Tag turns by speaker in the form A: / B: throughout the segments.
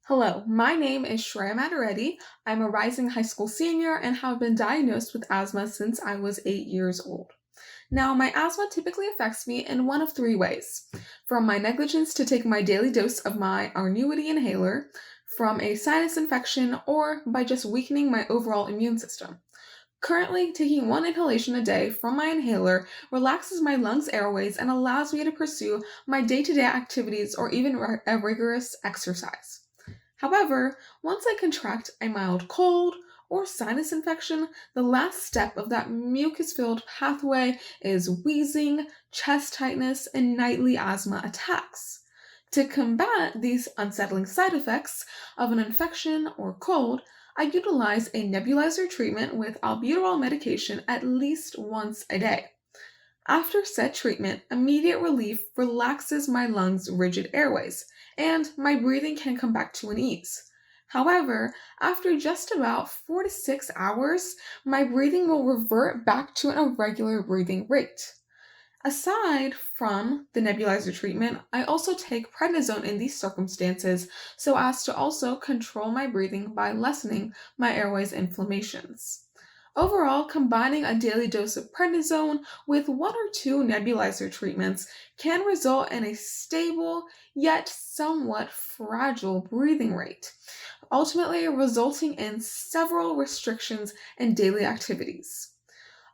A: Hello, my name is Shreya Matareddy. I'm a rising high school senior and have been diagnosed with asthma since I was 8 years old. Now, my asthma typically affects me in one of three ways: from my negligence to take my daily dose of my Arnuity inhaler, from a sinus infection, or by just weakening my overall immune system. Currently, taking one inhalation a day from my inhaler relaxes my lungs' airways and allows me to pursue my day to day activities or even a rigorous exercise. However, once I contract a mild cold or sinus infection, the last step of that mucus filled pathway is wheezing, chest tightness, and nightly asthma attacks. To combat these unsettling side effects of an infection or cold, I utilize a nebulizer treatment with albuterol medication at least once a day. After said treatment, immediate relief relaxes my lungs' rigid airways, and my breathing can come back to an ease. However, after just about 4 to 6 hours, my breathing will revert back to an irregular breathing rate. Aside from the nebulizer treatment, I also take prednisone in these circumstances so as to also control my breathing by lessening my airways inflammations. Overall, combining a daily dose of prednisone with one or two nebulizer treatments can result in a stable yet somewhat fragile breathing rate, ultimately resulting in several restrictions in daily activities.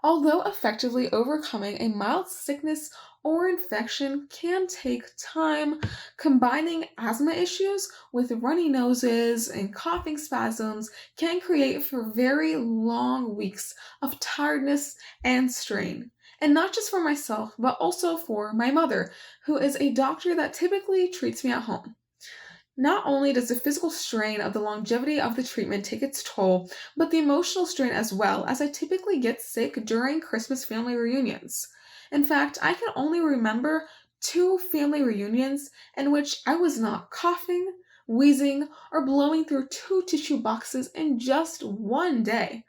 A: Although effectively overcoming a mild sickness or infection can take time, combining asthma issues with runny noses and coughing spasms can create for very long weeks of tiredness and strain. And not just for myself, but also for my mother, who is a doctor that typically treats me at home. Not only does the physical strain of the longevity of the treatment take its toll, but the emotional strain as well, as I typically get sick during Christmas family reunions. In fact, I can only remember two family reunions in which I was not coughing, wheezing, or blowing through two tissue boxes in just one day.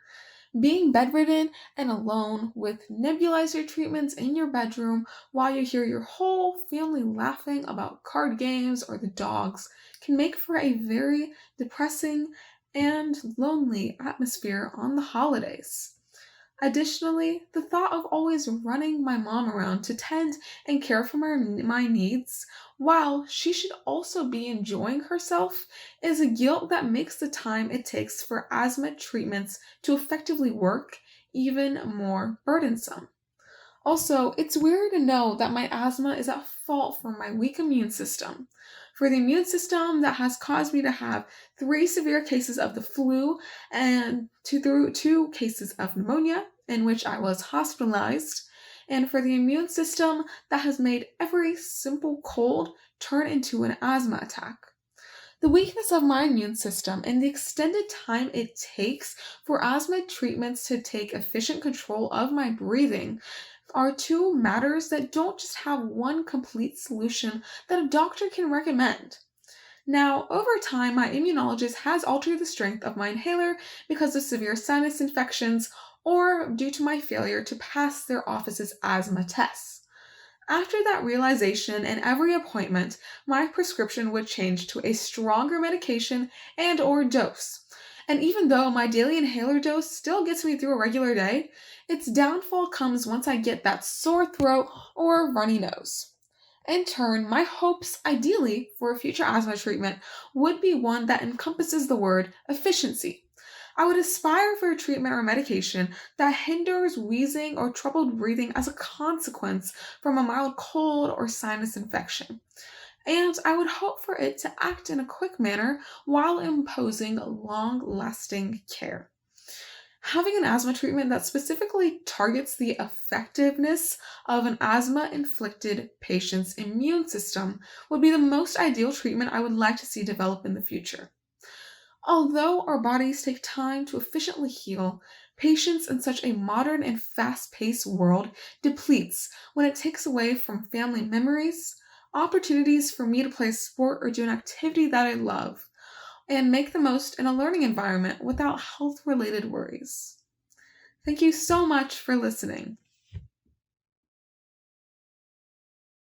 A: Being bedridden and alone with nebulizer treatments in your bedroom while you hear your whole family laughing about card games or the dogs can make for a very depressing and lonely atmosphere on the holidays. Additionally, the thought of always running my mom around to tend and care for my needs while she should also be enjoying herself is a guilt that makes the time it takes for asthma treatments to effectively work even more burdensome. Also, it's weird to know that my asthma is at fault for my weak immune system. For the immune system that has caused me to have three severe cases of the flu and two cases of pneumonia, in which I was hospitalized, and for the immune system that has made every simple cold turn into an asthma attack. The weakness of my immune system and the extended time it takes for asthma treatments to take efficient control of my breathing are two matters that don't just have one complete solution that a doctor can recommend. Now, over time, my immunologist has altered the strength of my inhaler because of severe sinus infections or due to my failure to pass their office's asthma tests. After that realization and every appointment, my prescription would change to a stronger medication and or dose. And even though my daily inhaler dose still gets me through a regular day, its downfall comes once I get that sore throat or runny nose. In turn, my hopes, ideally, for a future asthma treatment would be one that encompasses the word efficiency. I would aspire for a treatment or medication that hinders wheezing or troubled breathing as a consequence from a mild cold or sinus infection. And I would hope for it to act in a quick manner while imposing long lasting care. Having an asthma treatment that specifically targets the effectiveness of an asthma inflicted patient's immune system would be the most ideal treatment I would like to see develop in the future. Although our bodies take time to efficiently heal, patience in such a modern and fast paced world depletes when it takes away from family memories, opportunities for me to play a sport or do an activity that I love, and make the most in a learning environment without health related worries. Thank you so much for listening.